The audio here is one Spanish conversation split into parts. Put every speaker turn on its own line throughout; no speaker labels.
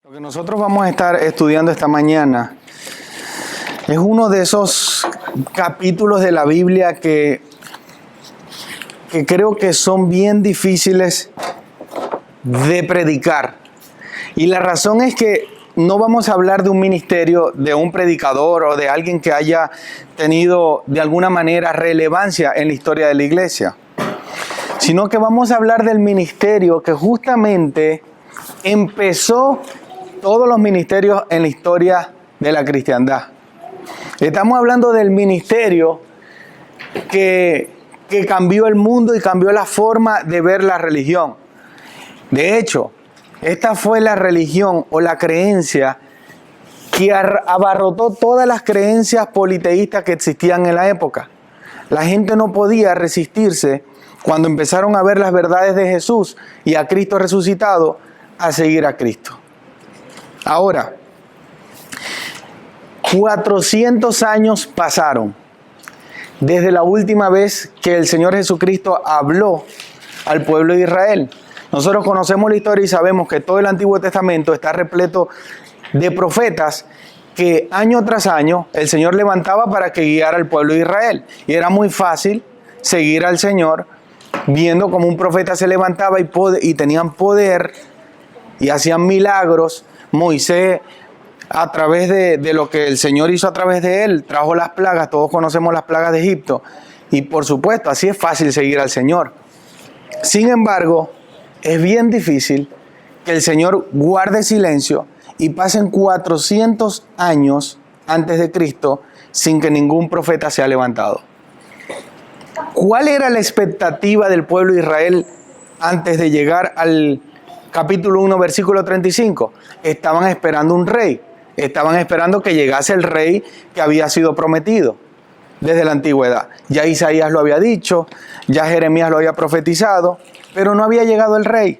Lo que nosotros vamos a estar estudiando esta mañana es uno de esos capítulos de la Biblia que creo que son bien difíciles de predicar. Y la razón es que no vamos a hablar de un ministerio, de un predicador o de alguien que haya tenido de alguna manera relevancia en la historia de la iglesia, sino que vamos a hablar del ministerio que justamente empezó todos los ministerios en la historia de la cristiandad. Estamos hablando del ministerio que cambió el mundo y cambió la forma de ver la religión. De hecho, esta fue la religión o la creencia que abarrotó todas las creencias politeístas que existían en la época. La gente no podía resistirse cuando empezaron a ver las verdades de Jesús y a Cristo resucitado, a seguir a Cristo. Ahora, 400 años pasaron desde la última vez que el Señor Jesucristo habló al pueblo de Israel. Nosotros conocemos la historia y sabemos que todo el Antiguo Testamento está repleto de profetas que año tras año el Señor levantaba para que guiara al pueblo de Israel. Y era muy fácil seguir al Señor viendo cómo un profeta se levantaba y tenían poder y hacían milagros. Moisés, a través de lo que el Señor hizo a través de él, trajo las plagas. Todos conocemos las plagas de Egipto. Y por supuesto, así es fácil seguir al Señor. Sin embargo, es bien difícil que el Señor guarde silencio y pasen 400 años antes de Cristo sin que ningún profeta sea levantado. ¿Cuál era la expectativa del pueblo de Israel antes de llegar al capítulo 1, versículo 35? Estaban esperando un rey. Estaban esperando que llegase el rey que había sido prometido desde la antigüedad. Ya Isaías lo había dicho, ya Jeremías lo había profetizado, pero no había llegado el rey.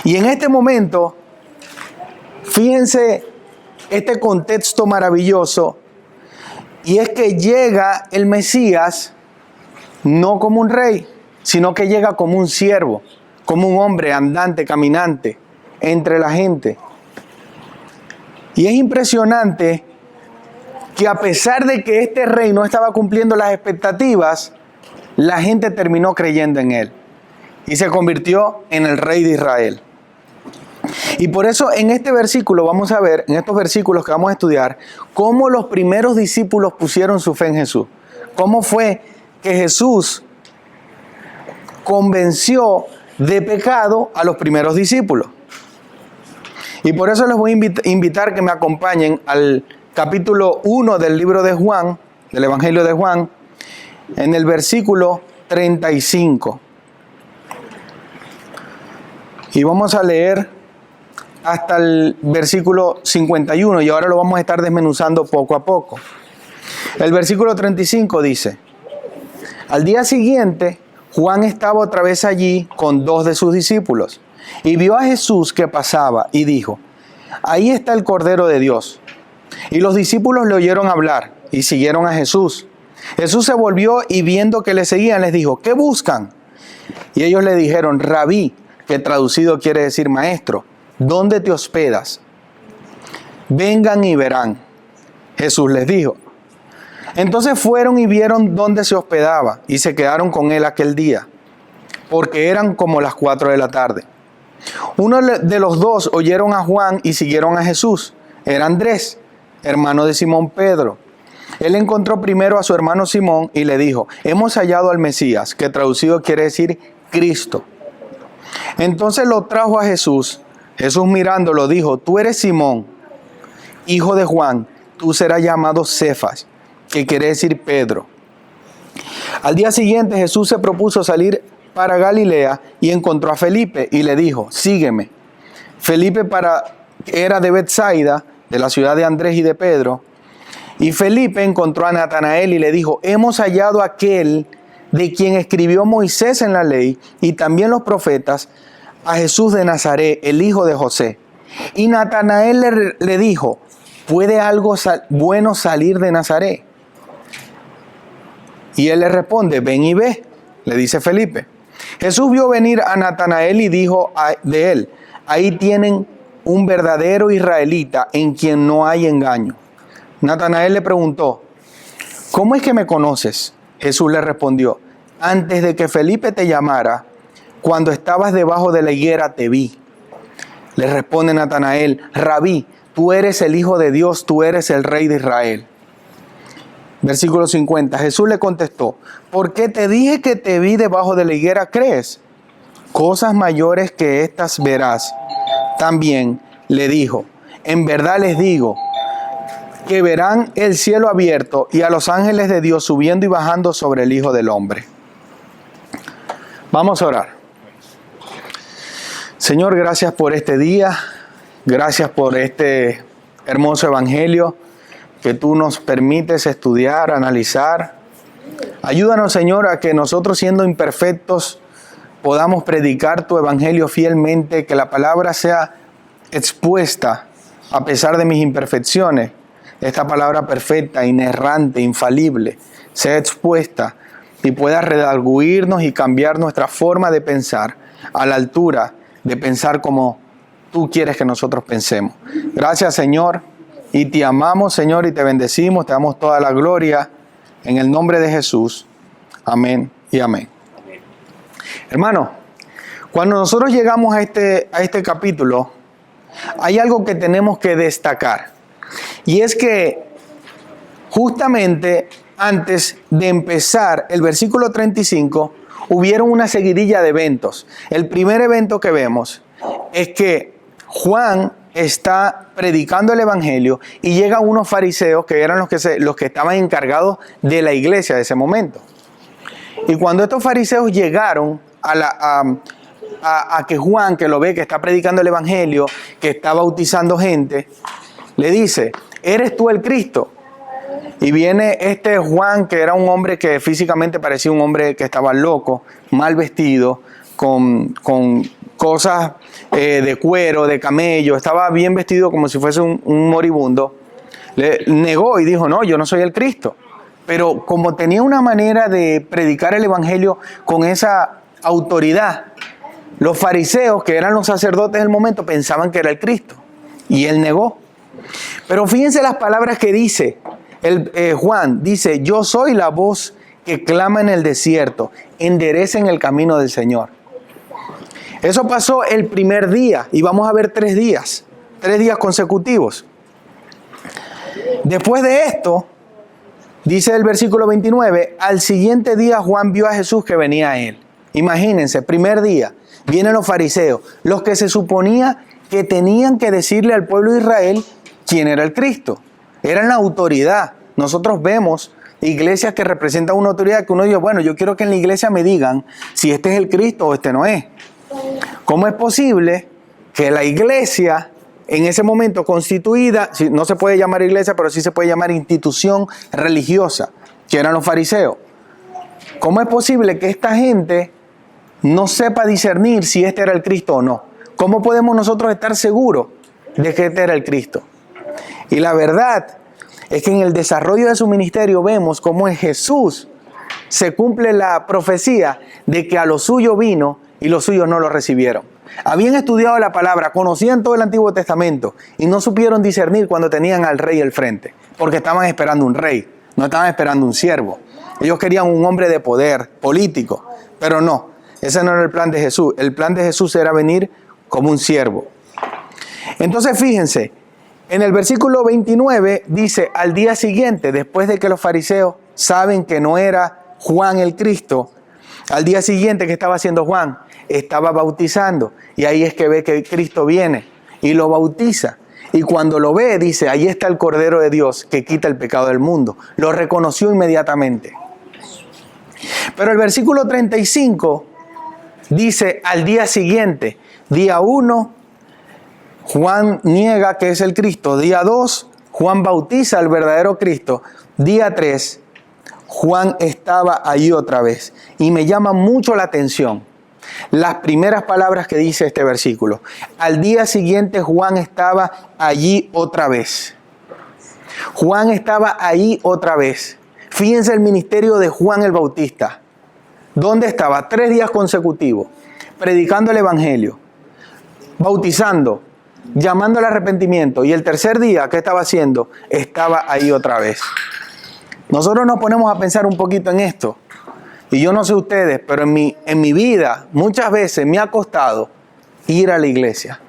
Y en este momento, fíjense este contexto maravilloso, y es que llega el Mesías no como un rey, sino que llega como un siervo, como un hombre andante, caminante entre la gente. Y es impresionante que a pesar de que este rey no estaba cumpliendo las expectativas, la gente terminó creyendo en él y se convirtió en el rey de Israel. Y por eso en este versículo vamos a ver, en estos versículos que vamos a estudiar, cómo los primeros discípulos pusieron su fe en Jesús. Cómo fue que Jesús convenció de pecado a los primeros discípulos. Y por eso les voy a invitar que me acompañen al capítulo 1 del libro de Juan, del Evangelio de Juan, en el versículo 35. Y vamos a leer hasta el versículo 51, y ahora lo vamos a estar desmenuzando poco a poco. El versículo 35 dice: al día siguiente, Juan estaba otra vez allí con 2 de sus discípulos, y vio a Jesús que pasaba, y dijo: ahí está el Cordero de Dios. Y los discípulos le oyeron hablar, y siguieron a Jesús. Jesús se volvió, y viendo que le seguían, les dijo: ¿qué buscan? Y ellos le dijeron: Rabí, que traducido quiere decir maestro, ¿dónde te hospedas? Vengan y verán. Jesús les dijo. Entonces fueron y vieron dónde se hospedaba, y se quedaron con él aquel día, porque eran como las 4 de la tarde. Uno de los 2 oyeron a Juan y siguieron a Jesús. Era Andrés, hermano de Simón Pedro. Él encontró primero a su hermano Simón y le dijo: hemos hallado al Mesías, que traducido quiere decir Cristo. Entonces lo trajo a Jesús. Jesús mirándolo dijo: tú eres Simón, hijo de Juan, tú serás llamado Cefas, que quiere decir Pedro. Al día siguiente Jesús se propuso salir para Galilea y encontró a Felipe y le dijo: sígueme. Felipe era de Betsaida, de la ciudad de Andrés y de Pedro. Y Felipe encontró a Natanael y le dijo: hemos hallado a aquel de quien escribió Moisés en la ley y también los profetas, a Jesús de Nazaret, el hijo de José. Y Natanael le dijo: ¿puede algo bueno salir de Nazaret? Y él le responde: ven y ve, le dice Felipe. Jesús vio venir a Natanael y dijo de él: ahí tienen un verdadero israelita en quien no hay engaño. Natanael le preguntó, ¿cómo es que me conoces? Jesús le respondió, antes de que Felipe te llamara, cuando estabas debajo de la higuera te vi. Le responde Natanael, Rabí, tú eres el Hijo de Dios, tú eres el Rey de Israel. Versículo 50, Jesús le contestó, ¿por qué te dije que te vi debajo de la higuera crees? Cosas mayores que estas verás. También le dijo, en verdad les digo, que verán el cielo abierto y a los ángeles de Dios subiendo y bajando sobre el Hijo del Hombre. Vamos a orar. Señor, gracias por este día, gracias por este hermoso evangelio que tú nos permites estudiar, analizar. Ayúdanos, Señor, a que nosotros, siendo imperfectos, podamos predicar tu evangelio fielmente, que la palabra sea expuesta a pesar de mis imperfecciones. Esta palabra perfecta, inerrante, infalible, sea expuesta y pueda redarguirnos y cambiar nuestra forma de pensar a la altura de pensar como tú quieres que nosotros pensemos. Gracias, Señor, y te amamos, Señor, y te bendecimos, te damos toda la gloria en el nombre de Jesús. Amén y amén. Hermano, cuando nosotros llegamos a este capítulo, hay algo que tenemos que destacar. Y es que justamente antes de empezar el versículo 35, hubieron una seguidilla de eventos. El primer evento que vemos es que Juan está predicando el evangelio y llegan unos fariseos que eran los que estaban encargados de la iglesia de ese momento. Y cuando estos fariseos llegaron a que Juan, que lo ve, que está predicando el evangelio, que está bautizando gente, le dice, ¿eres tú el Cristo? Y viene este Juan, que era un hombre que físicamente parecía un hombre que estaba loco, mal vestido, con cosas de cuero, de camello, estaba bien vestido como si fuese un moribundo. Le negó y dijo, no, yo no soy el Cristo. Pero como tenía una manera de predicar el evangelio con esa autoridad, los fariseos, que eran los sacerdotes del momento, pensaban que era el Cristo. Y él negó. Pero fíjense las palabras que dice Juan. Dice, yo soy la voz que clama en el desierto, enderecen el camino del Señor. Eso pasó el primer día y vamos a ver 3 días consecutivos. Después de esto, dice el versículo 29, al siguiente día Juan vio a Jesús que venía a él. Imagínense, primer día, vienen los fariseos, los que se suponía que tenían que decirle al pueblo de Israel quién era el Cristo. Eran la autoridad. Nosotros vemos iglesias que representan una autoridad que uno dice, bueno, yo quiero que en la iglesia me digan si este es el Cristo o este no es. ¿Cómo es posible que la iglesia, en ese momento constituida, no se puede llamar iglesia, pero sí se puede llamar institución religiosa, que eran los fariseos? ¿Cómo es posible que esta gente no sepa discernir si este era el Cristo o no? ¿Cómo podemos nosotros estar seguros de que este era el Cristo? Y la verdad es que en el desarrollo de su ministerio vemos cómo en Jesús se cumple la profecía de que a lo suyo vino y los suyos no lo recibieron. Habían estudiado la palabra, conocían todo el Antiguo Testamento y no supieron discernir cuando tenían al rey al frente, porque estaban esperando un rey, no estaban esperando un siervo. Ellos querían un hombre de poder político, pero no, ese no era el plan de Jesús. El plan de Jesús era venir como un siervo. Entonces fíjense, en el versículo 29 dice, al día siguiente, después de que los fariseos saben que no era Juan el Cristo, al día siguiente, ¿qué estaba haciendo Juan? Estaba bautizando, y ahí es que ve que Cristo viene y lo bautiza. Y cuando lo ve, dice, ahí está el Cordero de Dios que quita el pecado del mundo. Lo reconoció inmediatamente. Pero el versículo 35 dice, al día siguiente, día 1, Juan niega que es el Cristo. Día 2, Juan bautiza al verdadero Cristo. Día 3, Juan estaba allí otra vez. Y me llama mucho la atención las primeras palabras que dice este versículo. Al día siguiente Juan estaba allí otra vez. Juan estaba allí otra vez. Fíjense el ministerio de Juan el Bautista. ¿Dónde estaba? 3 días consecutivos, predicando el evangelio, bautizando, llamando al arrepentimiento. Y el tercer día, ¿qué estaba haciendo? Estaba ahí otra vez. Nosotros nos ponemos a pensar un poquito en esto. Y yo no sé ustedes, pero en mi vida muchas veces me ha costado ir a la iglesia.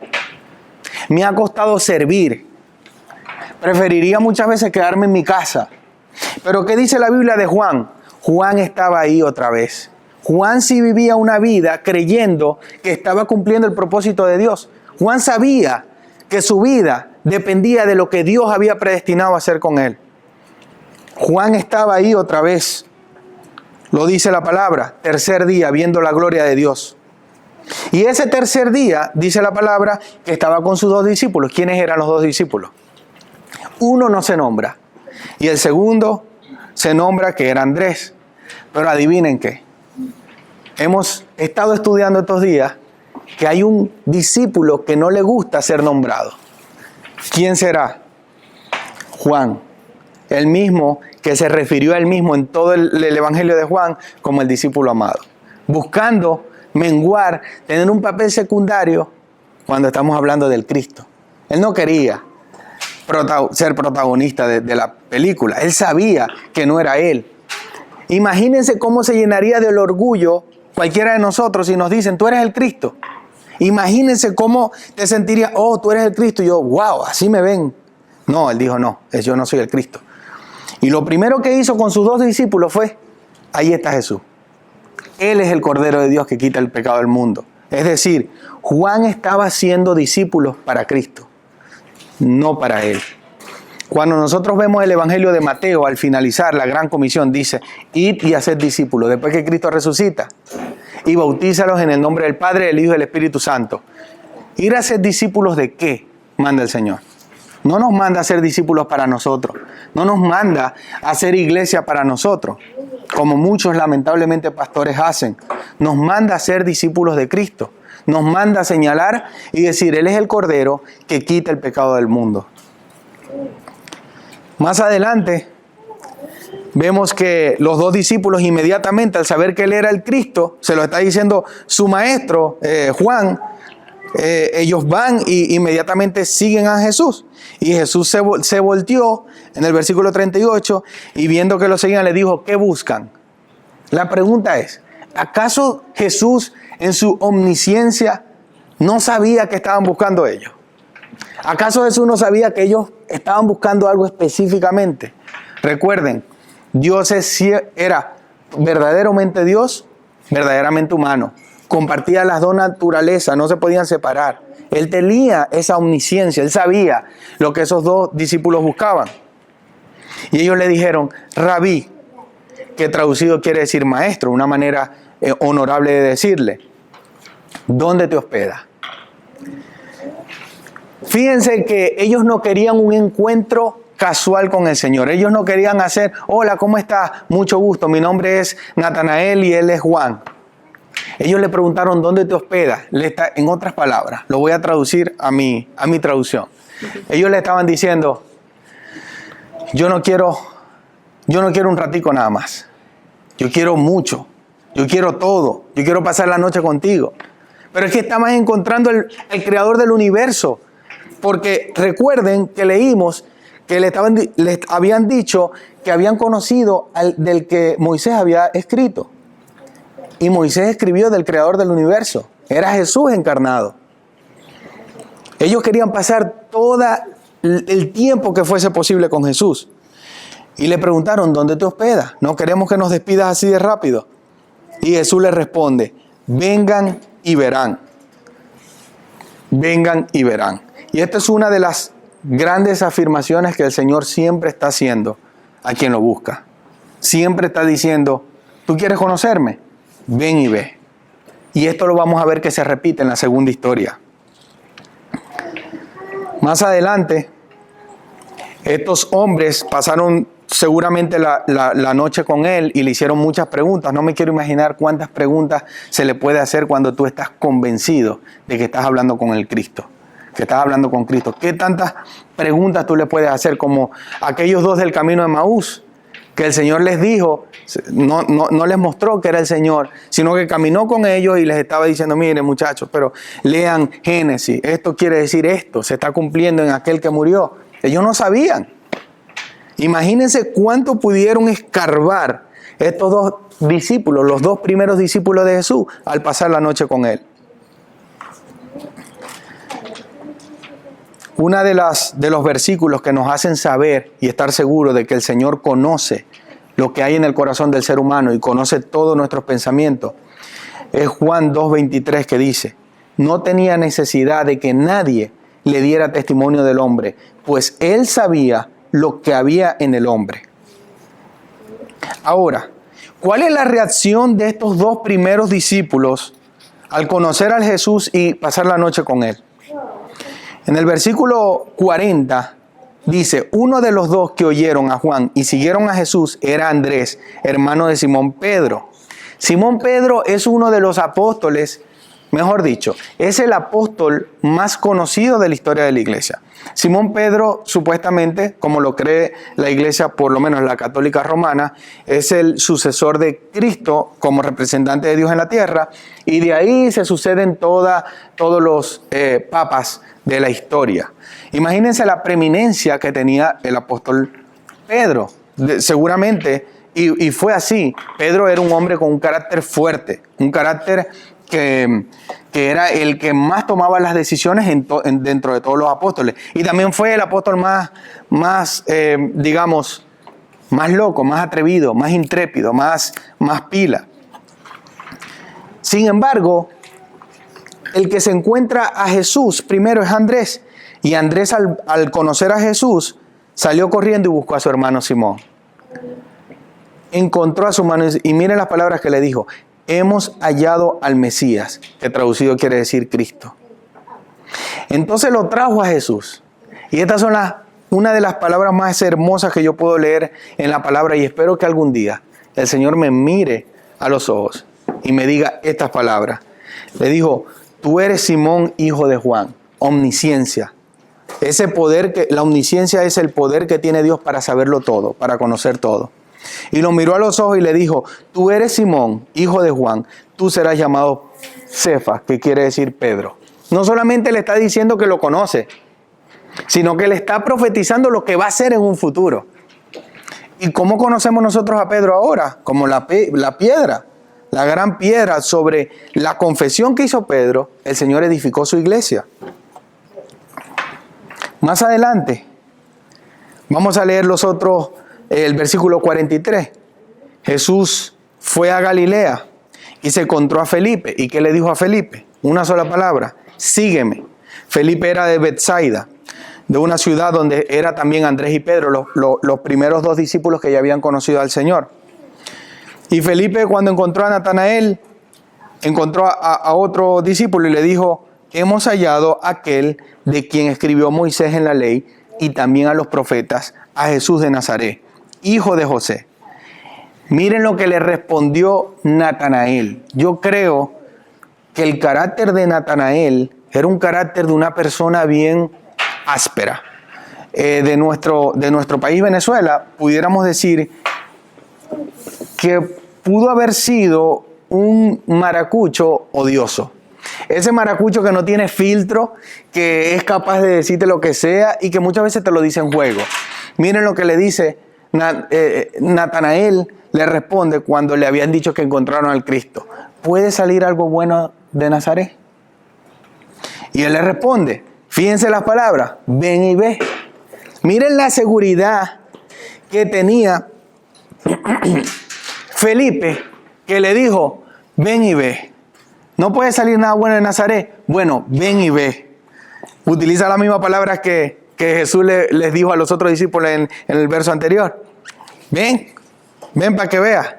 Me ha costado servir. Preferiría muchas veces quedarme en mi casa. Pero ¿qué dice la Biblia de Juan? Juan estaba ahí otra vez. Juan sí vivía una vida creyendo que estaba cumpliendo el propósito de Dios. Juan sabía que su vida dependía de lo que Dios había predestinado a hacer con él. Juan estaba ahí otra vez. Lo dice la palabra, tercer día, viendo la gloria de Dios. Y ese tercer día, dice la palabra, que estaba con sus 2 discípulos. ¿Quiénes eran los 2 discípulos? Uno no se nombra. Y el segundo se nombra que era Andrés. Pero adivinen qué. Hemos estado estudiando estos días que hay un discípulo que no le gusta ser nombrado. ¿Quién será? Juan. El mismo que se refirió a él mismo en todo el Evangelio de Juan como el discípulo amado. Buscando menguar, tener un papel secundario cuando estamos hablando del Cristo. Él no quería ser protagonista de la película. Él sabía que no era él. Imagínense cómo se llenaría del orgullo cualquiera de nosotros si nos dicen, tú eres el Cristo. Imagínense cómo te sentirías, oh, tú eres el Cristo. Y yo, wow, así me ven. No, él dijo, no, yo no soy el Cristo. Y lo primero que hizo con sus 2 discípulos fue, ahí está Jesús. Él es el Cordero de Dios que quita el pecado del mundo. Es decir, Juan estaba haciendo discípulos para Cristo, no para él. Cuando nosotros vemos el Evangelio de Mateo, al finalizar la gran comisión, dice, id y haced discípulos, después que Cristo resucita, y bautízalos en el nombre del Padre, del Hijo y del Espíritu Santo. ¿Ir a ser discípulos de qué? Manda el Señor. No nos manda a ser discípulos para nosotros. No nos manda a hacer iglesia para nosotros, como muchos lamentablemente pastores hacen. Nos manda a ser discípulos de Cristo. Nos manda a señalar y decir, Él es el Cordero que quita el pecado del mundo. Más adelante, vemos que los 2 discípulos inmediatamente, al saber que Él era el Cristo, se lo está diciendo su maestro, Juan, ellos van y inmediatamente siguen a Jesús. Y Jesús se volteó en el versículo 38 y viendo que lo seguían le dijo, ¿qué buscan? La pregunta es, ¿acaso Jesús en su omnisciencia no sabía que estaban buscando ellos? ¿Acaso Jesús no sabía que ellos estaban buscando algo específicamente? Recuerden, Dios era verdaderamente Dios, verdaderamente humano. Compartía las 2 naturalezas, no se podían separar. Él tenía esa omnisciencia, Él sabía lo que esos 2 discípulos buscaban. Y ellos le dijeron, Rabí, que traducido quiere decir maestro, una manera honorable de decirle, ¿dónde te hospedas? Fíjense que ellos no querían un encuentro casual con el Señor. Ellos no querían hacer, hola, ¿cómo estás? Mucho gusto, mi nombre es Natanael y él es Juan. Ellos le preguntaron, ¿dónde te hospedas? En otras palabras, lo voy a traducir a mi traducción. Ellos le estaban diciendo, yo no quiero un ratico nada más. Yo quiero mucho. Yo quiero todo. Yo quiero pasar la noche contigo. Pero es que estamos encontrando el creador del universo. Porque recuerden que leímos que les habían dicho que habían conocido del que Moisés había escrito. Y Moisés escribió del creador del universo. Era Jesús encarnado. Ellos querían pasar todo el tiempo que fuese posible con Jesús. Y le preguntaron, ¿dónde te hospedas? No queremos que nos despidas así de rápido. Y Jesús les responde, vengan y verán. Vengan y verán. Y esta es una de las grandes afirmaciones que el Señor siempre está haciendo a quien lo busca. Siempre está diciendo, ¿tú quieres conocerme? Ven y ve. Y esto lo vamos a ver que se repite en la segunda historia. Más adelante, estos hombres pasaron seguramente la noche con él y le hicieron muchas preguntas. No me quiero imaginar cuántas preguntas se le puede hacer cuando tú estás convencido de que estás hablando con el Cristo, que estás hablando con Cristo. ¿Qué tantas preguntas tú le puedes hacer como aquellos 2 del camino de Emaús que el Señor les dijo, no les mostró que era el Señor, sino que caminó con ellos y les estaba diciendo, miren muchachos, pero lean Génesis, esto quiere decir esto, se está cumpliendo en aquel que murió. Ellos no sabían. Imagínense cuánto pudieron escarbar estos dos discípulos, los dos primeros discípulos de Jesús, al pasar la noche con Él. Una de los versículos que nos hacen saber y estar seguros de que el Señor conoce lo que hay en el corazón del ser humano y conoce todos nuestros pensamientos es Juan 2:23, que dice: no tenía necesidad de que nadie le diera testimonio del hombre, pues Él sabía lo que había en el hombre. Ahora, ¿cuál es la reacción de estos dos primeros discípulos al conocer a Jesús y pasar la noche con Él? En el versículo 40 dice: uno de los dos que oyeron a Juan y siguieron a Jesús era Andrés, hermano de Simón Pedro. Simón Pedro es uno de los apóstoles, mejor dicho, es el apóstol más conocido de la historia de la iglesia. Simón Pedro, supuestamente, como lo cree la iglesia, por lo menos la católica romana, es el sucesor de Cristo como representante de Dios en la tierra, y de ahí se suceden todos los papas de la historia. Imagínense la preeminencia que tenía el apóstol Pedro. Seguramente, y fue así, Pedro era un hombre con un carácter fuerte, un carácter que era el que más tomaba las decisiones dentro de todos los apóstoles. Y también fue el apóstol más loco, más atrevido, más intrépido, más pila. Sin embargo, el que se encuentra a Jesús primero es Andrés. Y Andrés, al conocer a Jesús, salió corriendo y buscó a su hermano Simón. Encontró a su hermano y miren las palabras que le dijo: hemos hallado al Mesías, que traducido quiere decir Cristo. Entonces lo trajo a Jesús. Y estas son una de las palabras más hermosas que yo puedo leer en la palabra, y espero que algún día el Señor me mire a los ojos y me diga estas palabras. Le dijo: tú eres Simón, hijo de Juan. Omnisciencia. Ese poder la omnisciencia es el poder que tiene Dios para saberlo todo, para conocer todo. Y lo miró a los ojos y le dijo: tú eres Simón, hijo de Juan, tú serás llamado Cefas, que quiere decir Pedro. No solamente le está diciendo que lo conoce, sino que le está profetizando lo que va a ser en un futuro. ¿Y cómo conocemos nosotros a Pedro ahora? Como la piedra, la gran piedra. Sobre la confesión que hizo Pedro, el Señor edificó su iglesia. Más adelante, vamos a leer el versículo 43. Jesús fue a Galilea y se encontró a Felipe. ¿Y qué le dijo a Felipe? Una sola palabra: sígueme. Felipe era de Betsaida, de una ciudad donde era también Andrés y Pedro, los primeros dos discípulos que ya habían conocido al Señor. Y Felipe, cuando encontró a Natanael, encontró a otro discípulo y le dijo: hemos hallado a aquel de quien escribió Moisés en la ley y también a los profetas, a Jesús de Nazaret, hijo de José. Miren lo que le respondió Natanael. Yo creo que el carácter de Natanael era un carácter de una persona bien áspera. De nuestro país, Venezuela, pudiéramos decir que pudo haber sido un maracucho odioso. Ese maracucho que no tiene filtro, que es capaz de decirte lo que sea y que muchas veces te lo dice en juego. Miren lo que le dice Natanael, le responde cuando le habían dicho que encontraron al Cristo: ¿puede salir algo bueno de Nazaret? Y él le responde, fíjense las palabras: ven y ve. Miren la seguridad que tenía Felipe, que le dijo: ven y ve. ¿No puede salir nada bueno de Nazaret? Bueno, ven y ve. Utiliza las mismas palabras que Jesús les dijo a los otros discípulos en el verso anterior. Ven para que veas.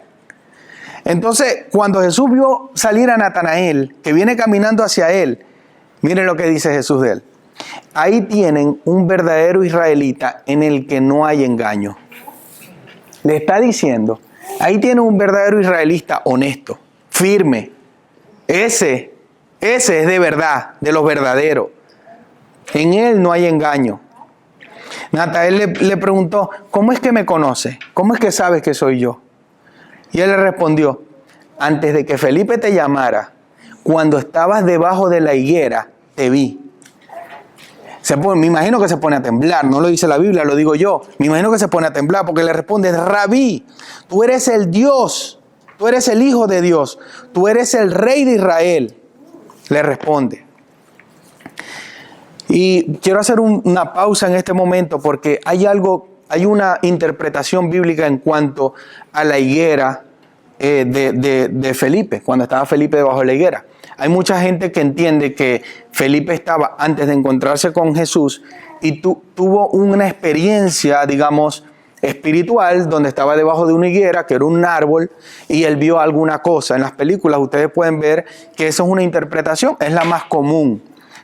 Entonces, cuando Jesús vio salir a Natanael, que viene caminando hacia él, miren lo que dice Jesús de él: ahí tienen un verdadero israelita en el que no hay engaño. Le está diciendo, ahí tienen un verdadero israelita honesto, firme. Ese es de verdad, de los verdaderos. En él no hay engaño. Natanael le preguntó, ¿cómo es que me conoce? ¿Cómo es que sabes que soy yo? Y él le respondió, antes de que Felipe te llamara, cuando estabas debajo de la higuera, te vi. Me imagino que se pone a temblar, no lo dice la Biblia, lo digo yo. Me imagino que se pone a temblar porque le responde, Rabí, tú eres el Dios, tú eres el Hijo de Dios, tú eres el Rey de Israel. Le responde. Y quiero hacer una pausa en este momento porque hay una interpretación bíblica en cuanto a la higuera de Felipe, cuando estaba Felipe debajo de la higuera. Hay mucha gente que entiende que Felipe estaba antes de encontrarse con Jesús y tuvo una experiencia, digamos, espiritual, donde estaba debajo de una higuera, que era un árbol, y él vio alguna cosa. En las películas ustedes pueden ver que eso es una interpretación, es la más común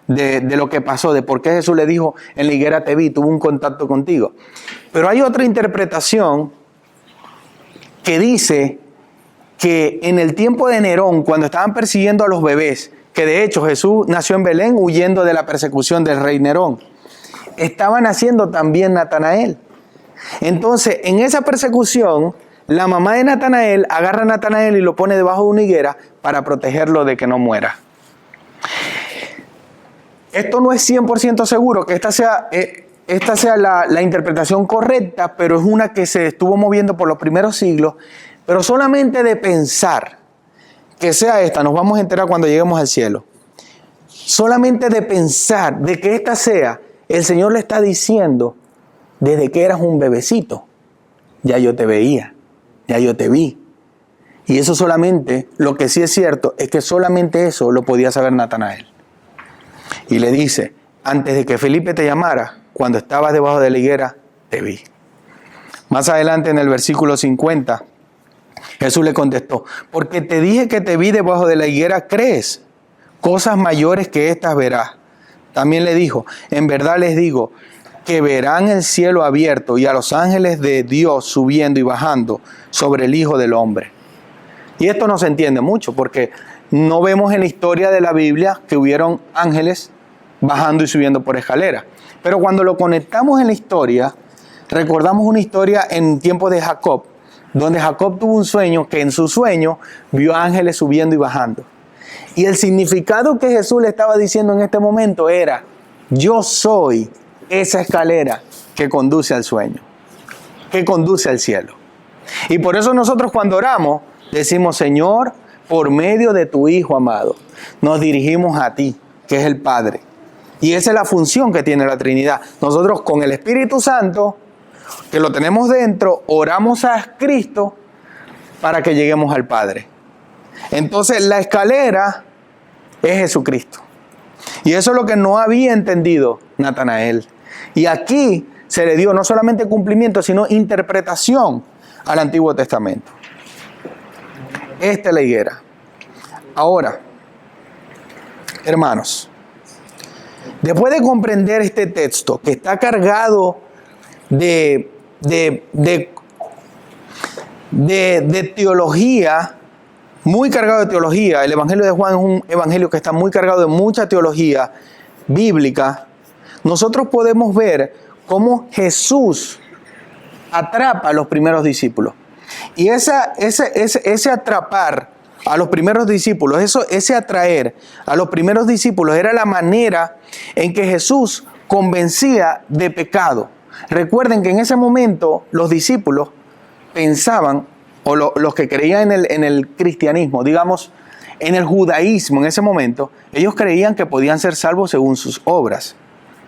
de lo que pasó, de por qué Jesús le dijo, en la higuera te vi, tuvo un contacto contigo. Pero hay otra interpretación que dice que en el tiempo de Nerón, cuando estaban persiguiendo a los bebés, que de hecho Jesús nació en Belén huyendo de la persecución del rey Nerón, estaba naciendo también Natanael. Entonces, en esa persecución, la mamá de Natanael agarra a Natanael y lo pone debajo de una higuera para protegerlo de que no muera. Esto no es 100% seguro que esta sea la interpretación correcta, pero es una que se estuvo moviendo por los primeros siglos. Pero solamente de pensar que sea esta, nos vamos a enterar cuando lleguemos al cielo. Solamente de pensar de que esta sea, el Señor le está diciendo, desde que eras un bebecito, ya yo te veía, ya yo te vi. Y eso solamente, lo que sí es cierto, es que solamente eso lo podía saber Natanael. Y le dice, antes de que Felipe te llamara, cuando estabas debajo de la higuera, te vi. Más adelante en el versículo 50, Jesús le contestó, porque te dije que te vi debajo de la higuera, ¿crees? Cosas mayores que estas verás. También le dijo, en verdad les digo, que verán el cielo abierto y a los ángeles de Dios subiendo y bajando sobre el Hijo del Hombre. Y esto no se entiende mucho, porque no vemos en la historia de la Biblia que hubieron ángeles bajando y subiendo por escaleras. Pero cuando lo conectamos en la historia, recordamos una historia en tiempos de Jacob, donde Jacob tuvo un sueño, que en su sueño vio ángeles subiendo y bajando. Y el significado que Jesús le estaba diciendo en este momento era, yo soy esa escalera que conduce al sueño, que conduce al cielo. Y por eso nosotros cuando oramos, decimos, Señor, por medio de tu Hijo amado, nos dirigimos a ti, que es el Padre. Y esa es la función que tiene la Trinidad. Nosotros con el Espíritu Santo, que lo tenemos dentro, oramos a Cristo para que lleguemos al Padre. Entonces la escalera es Jesucristo. Y eso es lo que no había entendido Natanael. Y aquí se le dio no solamente cumplimiento, sino interpretación al Antiguo Testamento. Esta es la higuera. Ahora, hermanos, después de comprender este texto que está cargado de teología, muy cargado de teología. El Evangelio de Juan es un evangelio que está muy cargado de mucha teología bíblica. Nosotros podemos ver cómo Jesús atrapa a los primeros discípulos. Y ese atrapar a los primeros discípulos, ese atraer a los primeros discípulos era la manera en que Jesús convencía de pecado. Recuerden que en ese momento los discípulos pensaban, o los que creían en el cristianismo, digamos, en el judaísmo en ese momento, ellos creían que podían ser salvos según sus obras.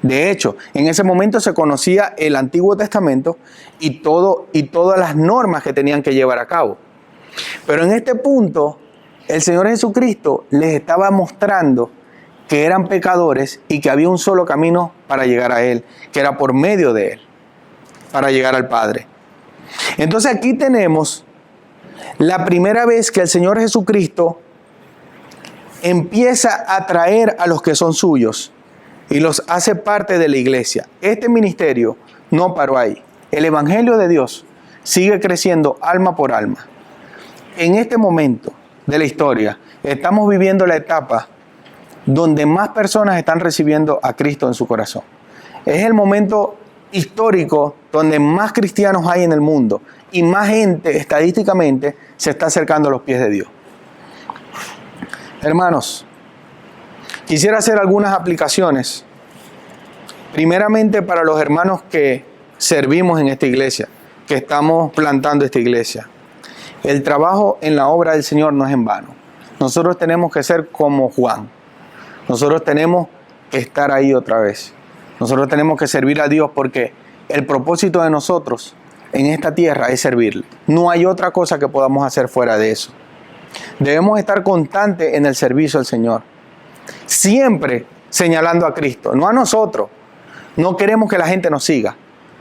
De hecho, en ese momento se conocía el Antiguo Testamento y todas las normas que tenían que llevar a cabo. Pero en este punto, el Señor Jesucristo les estaba mostrando que eran pecadores y que había un solo camino para llegar a Él, que era por medio de Él, para llegar al Padre. Entonces aquí tenemos la primera vez que el Señor Jesucristo empieza a traer a los que son suyos y los hace parte de la iglesia. Este ministerio no paró ahí. El Evangelio de Dios sigue creciendo alma por alma. En este momento de la historia estamos viviendo la etapa donde más personas están recibiendo a Cristo en su corazón. Es el momento histórico donde más cristianos hay en el mundo y más gente estadísticamente se está acercando a los pies de Dios. Hermanos, quisiera hacer algunas aplicaciones. Primeramente para los hermanos que servimos en esta iglesia, que estamos plantando esta iglesia. El trabajo en la obra del Señor no es en vano. Nosotros tenemos que ser como Juan. Nosotros tenemos que estar ahí otra vez. Nosotros tenemos que servir a Dios porque el propósito de nosotros en esta tierra es servirle. No hay otra cosa que podamos hacer fuera de eso. Debemos estar constantes en el servicio al Señor. Siempre señalando a Cristo, no a nosotros. No queremos que la gente nos siga.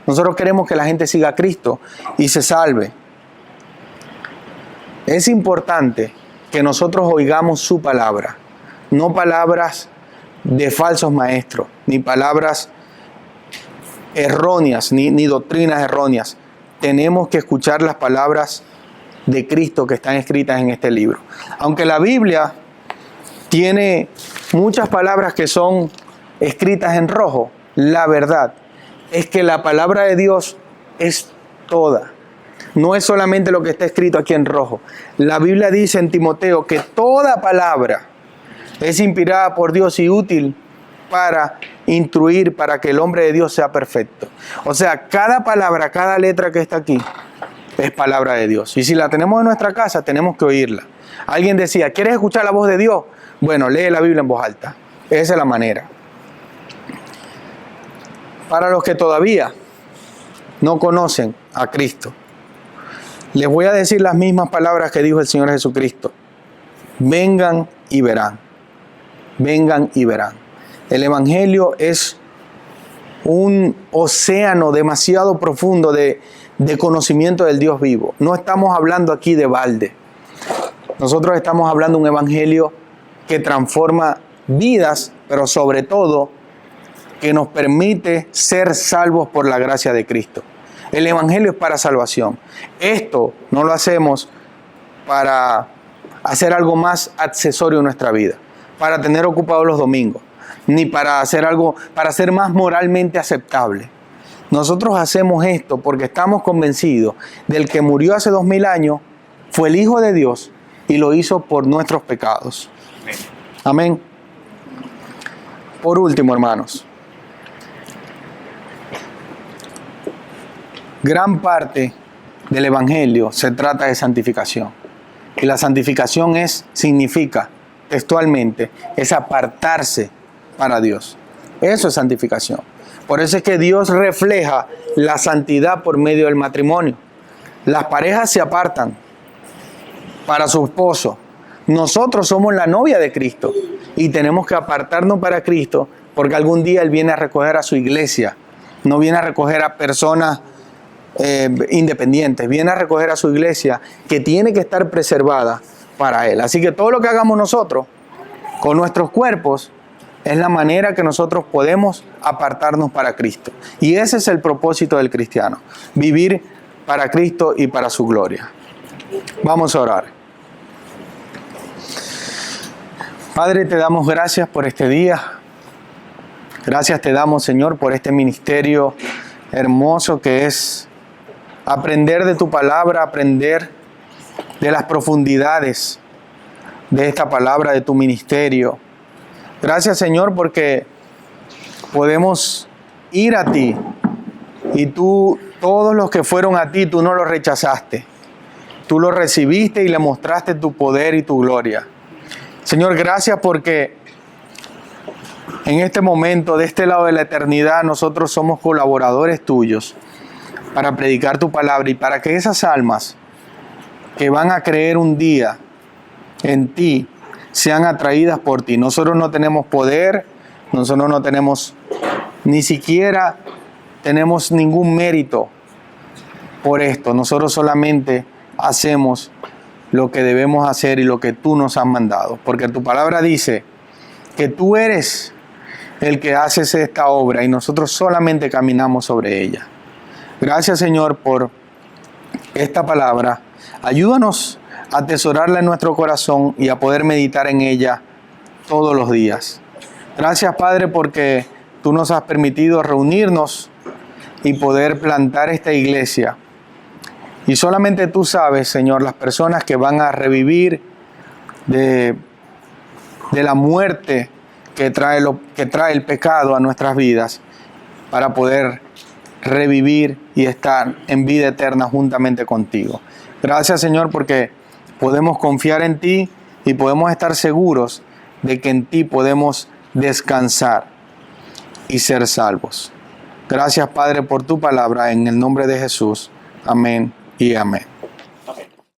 Nosotros queremos que la gente siga a Cristo y se salve. Es importante que nosotros oigamos su palabra, no palabras de falsos maestros, ni palabras erróneas, ni doctrinas erróneas. Tenemos que escuchar las palabras de Cristo que están escritas en este libro. Aunque la Biblia tiene muchas palabras que son escritas en rojo, la verdad es que la palabra de Dios es toda. No es solamente lo que está escrito aquí en rojo. La Biblia dice en Timoteo que toda palabra es inspirada por Dios y útil para instruir, para que el hombre de Dios sea perfecto. O sea, cada palabra, cada letra que está aquí es palabra de Dios. Y si la tenemos en nuestra casa, tenemos que oírla. Alguien decía, ¿quieres escuchar la voz de Dios? Bueno, lee la Biblia en voz alta. Esa es la manera. Para los que todavía no conocen a Cristo, les voy a decir las mismas palabras que dijo el Señor Jesucristo. Vengan y verán. Vengan y verán. El Evangelio es un océano demasiado profundo de conocimiento del Dios vivo. No estamos hablando aquí de balde. Nosotros estamos hablando de un Evangelio que transforma vidas, pero sobre todo que nos permite ser salvos por la gracia de Cristo. El Evangelio es para salvación. Esto no lo hacemos para hacer algo más accesorio en nuestra vida, para tener ocupados los domingos, ni para hacer algo, para ser más moralmente aceptable. Nosotros hacemos esto porque estamos convencidos del que murió hace 2000 años, fue el Hijo de Dios y lo hizo por nuestros pecados. Amén. Por último, hermanos, gran parte del Evangelio se trata de santificación. Y la santificación significa textualmente, es apartarse para Dios. Eso es santificación. Por eso es que Dios refleja la santidad por medio del matrimonio. Las parejas se apartan para su esposo. Nosotros somos la novia de Cristo y tenemos que apartarnos para Cristo porque algún día Él viene a recoger a su iglesia. No viene a recoger a personas independientes, viene a recoger a su iglesia que tiene que estar preservada para Él. Así que todo lo que hagamos nosotros con nuestros cuerpos es la manera que nosotros podemos apartarnos para Cristo. Y ese es el propósito del cristiano, vivir para Cristo y para su gloria. Vamos a orar. Padre, te damos gracias por este día. Gracias te damos, Señor, por este ministerio hermoso que es aprender de tu palabra, aprender de las profundidades de esta palabra, de tu ministerio. Gracias, Señor, porque podemos ir a ti y tú, todos los que fueron a ti, tú no los rechazaste. Tú los recibiste y le mostraste tu poder y tu gloria. Señor, gracias porque en este momento, de este lado de la eternidad, nosotros somos colaboradores tuyos para predicar tu palabra y para que esas almas que van a creer un día en ti sean atraídas por ti. Nosotros no tenemos poder, nosotros no tenemos, ni siquiera tenemos ningún mérito por esto. Nosotros solamente hacemos lo que debemos hacer y lo que tú nos has mandado. Porque tu palabra dice que tú eres el que haces esta obra y nosotros solamente caminamos sobre ella. Gracias, Señor, por esta palabra. Ayúdanos a atesorarla en nuestro corazón y a poder meditar en ella todos los días. Gracias, Padre, porque tú nos has permitido reunirnos y poder plantar esta iglesia. Y solamente tú sabes, Señor, las personas que van a revivir de la muerte que trae el pecado a nuestras vidas, para poder revivir y estar en vida eterna juntamente contigo. Gracias, Señor, porque podemos confiar en ti y podemos estar seguros de que en ti podemos descansar y ser salvos. Gracias, Padre, por tu palabra, en el nombre de Jesús. Amén y amén.